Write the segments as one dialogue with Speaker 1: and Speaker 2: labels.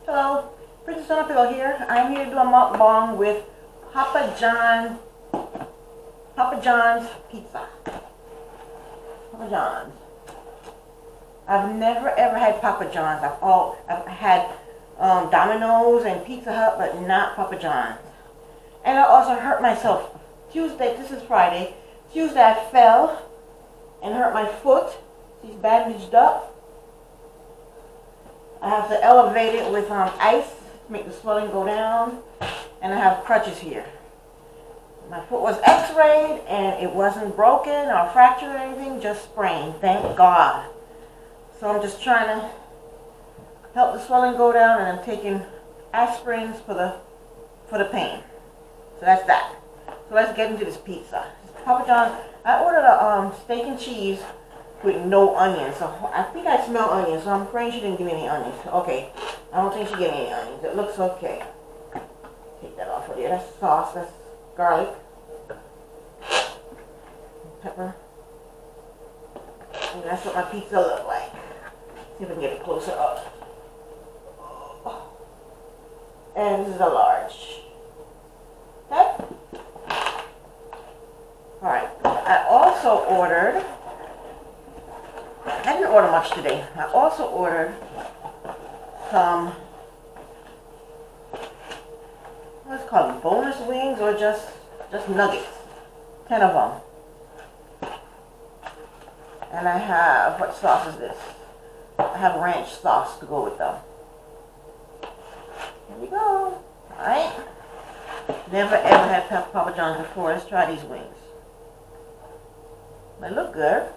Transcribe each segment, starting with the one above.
Speaker 1: Hello, Princess Sonapillo here. I'm here to do a mukbang with Papa John's pizza. Papa John's. I've never ever had Papa John's. I've had Domino's and Pizza Hut, but not Papa John's. And I also hurt myself. Tuesday, this is Friday. Tuesday I fell and hurt my foot. She's bandaged up. I have to elevate it with ice to make the swelling go down. And I have crutches here. My foot was x-rayed and it wasn't broken or fractured or anything, just sprained, thank God. So I'm just trying to help the swelling go down, and I'm taking aspirins for the pain. So that's that. So let's get into this pizza. Papa John's, I ordered a steak and cheese with no onions. So I think I smell onions, so I'm praying she didn't give me any onions. Okay, I don't think she gave me any onions. It looks okay. Take that off of there. That's sauce, that's garlic, pepper. And that's what my pizza looks like. See if I can get it closer up. And this is a large. Okay? Alright. I also ordered, I didn't order much today. I also ordered some, what's it called, bonus wings or just nuggets. 10 of them. And I have, what sauce is this? I have ranch sauce to go with them. Here we go. Alright. Never ever had Papa John's before. Let's try these wings. They look good.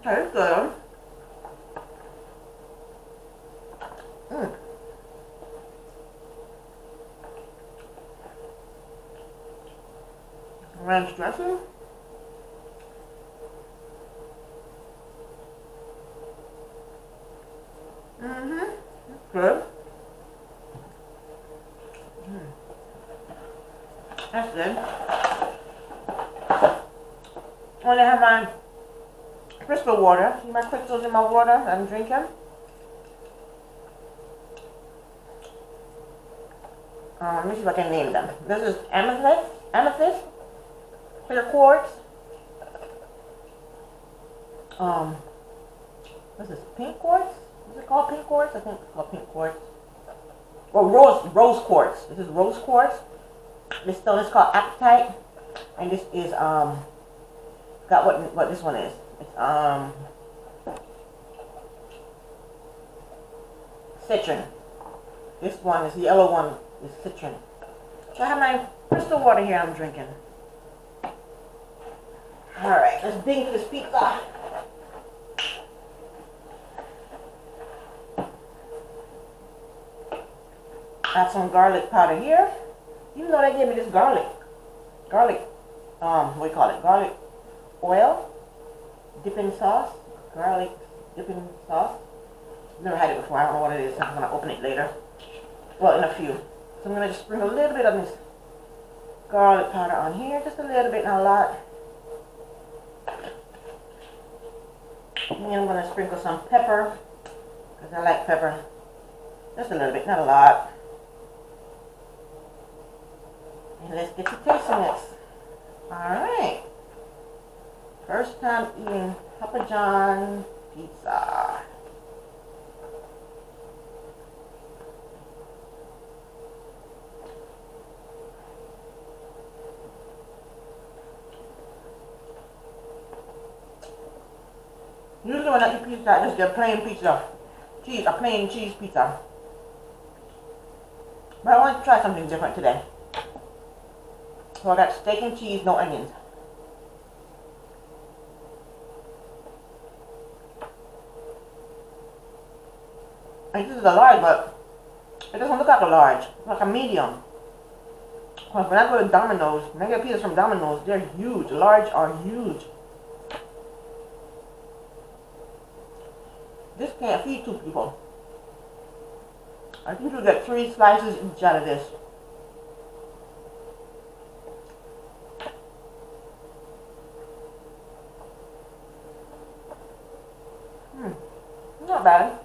Speaker 1: Tastes good. Ranch dressing. Good. That's good. When I have my crystal water, see my crystals in my water I'm drinking? Let me see if I can name them. This is amethyst, clear quartz. What's this? Pink quartz? Is it called pink quartz? I think it's called pink quartz. Or rose quartz. This is rose quartz. This stone is called apatite, and this is got what this one is. It's citron. This one is the yellow one is citron. So I have my crystal water here I'm drinking. All right, let's dig into this pizza. Add some garlic powder here. Even though they gave me this garlic, what do you call it? Garlic oil, dipping sauce, garlic dipping sauce. Never had it before. I don't know what it is. I'm gonna open it later. Well, in a few. So I'm gonna just sprinkle a little bit of this garlic powder on here, just a little bit, not a lot. And then I'm gonna sprinkle some pepper, because I like pepper. Just a little bit, not a lot. And let's get to tasting this. Alright. First time eating Papa John's pizza. Usually when I eat pizza, I just get plain pizza. A plain cheese pizza. But I want to try something different today. So I got steak and cheese, no onions. And this is a large, but it doesn't look like a large. It's like a medium. Because when I go to Domino's, when I get pizzas from Domino's, they're huge. Large are huge. This can't feed 2 people. I think you'll get 3 slices each out of this. not bad.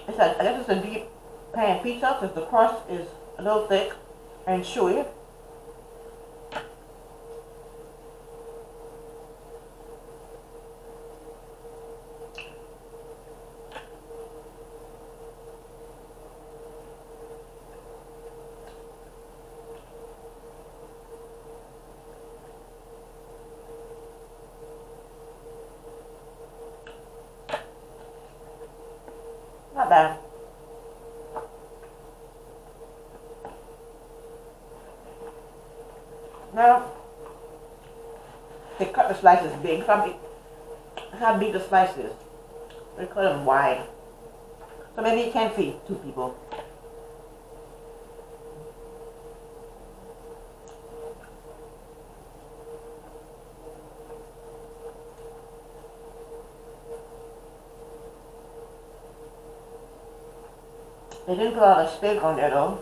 Speaker 1: I guess it's a deep pan pizza because the crust is a little thick and chewy. Not bad. Now, they cut the slices big. How big the slice is. They cut them wide. So maybe you can feed 2 people. They didn't put a lot of steak on there though.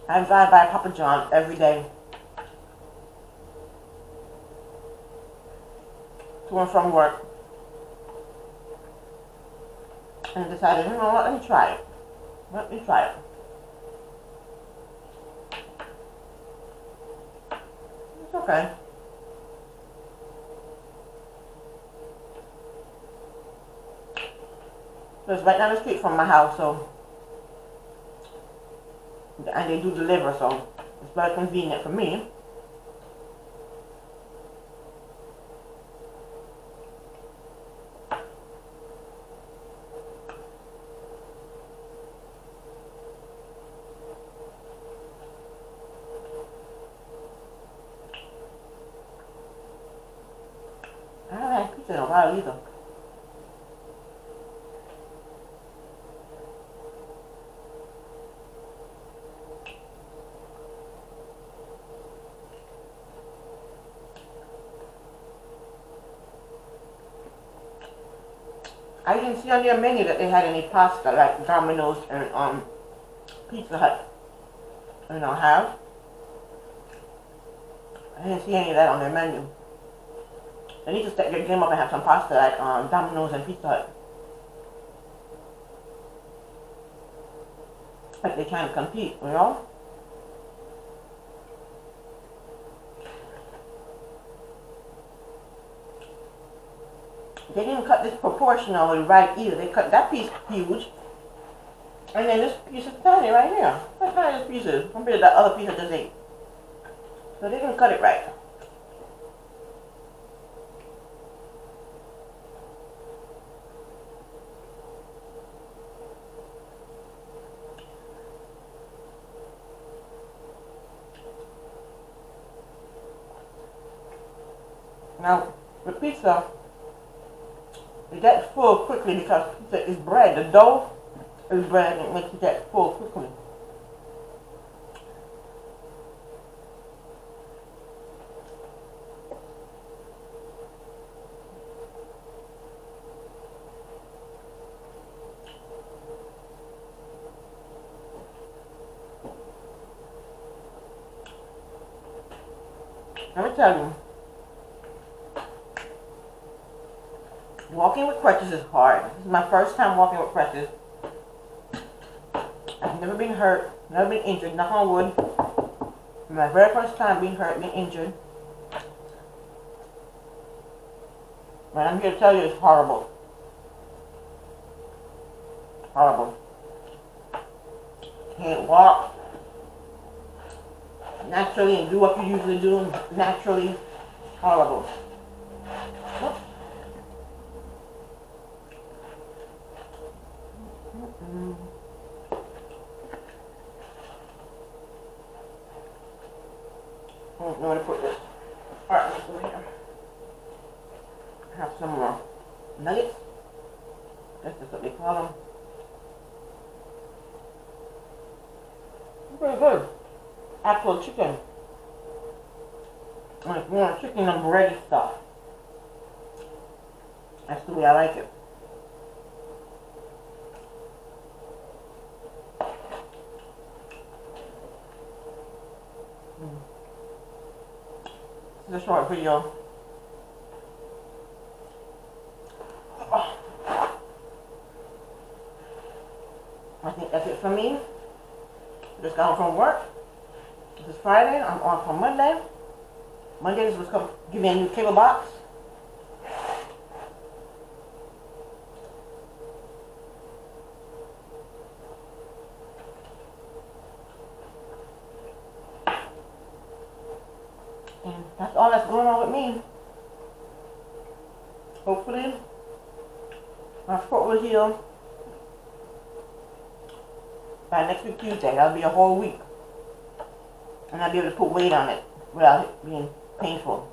Speaker 1: I drive by Papa John's every day to and from work, and decided, you know what, let me try it. Let me try it. It's okay. So it's right down the street from my house, so, and they do deliver, so it's very convenient for me. I haven't had pizza in a while either. I didn't see on their menu that they had any pasta like Domino's and Pizza Hut. Have. I didn't see any of that on their menu. They need to step their game up and have some pasta like Domino's and Pizza Hut. Like they're trying to compete, you know? They didn't cut this proportionally right either. They cut that piece huge. And then this piece is tiny right here. How tiny this piece is compared to that other piece I just ate. So they didn't cut it right. Now, the pizza, it gets full quickly because pizza is bread. The dough is bread and it makes it get full quickly. Let me tell you, walking with crutches is hard. This is my first time walking with crutches. I've never been hurt, never been injured, knock on wood. My very first time being hurt, being injured. But I'm here to tell you it's horrible. Horrible. Can't walk naturally and do what you usually do naturally. Horrible. I don't know where to put this. Alright, let's go here. I have some more nuggets. That's what they call them. Pretty good. Actual chicken. Like more chicken and bready stuff. That's the way I like it. It's a short video. I think that's it for me. Just got home from work. This is Friday. I'm on for Monday. Monday was come give me a new cable box. And that's all that's going on with me. Hopefully, my foot will heal by next week Tuesday. That'll be a whole week. And I'll be able to put weight on it without it being painful.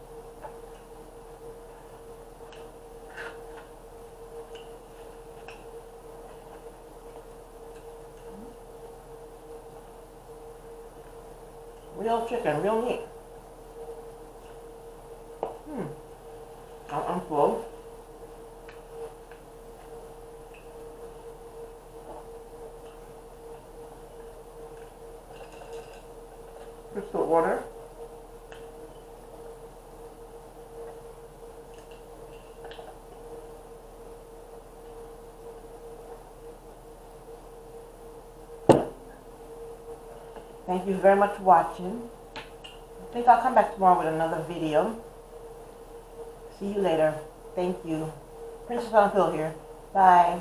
Speaker 1: Real chicken, real meat. I'm full. Crystal water. Thank you very much for watching. I think I'll come back tomorrow with another video. See you later. Thank you. Princess on Pill here. Bye.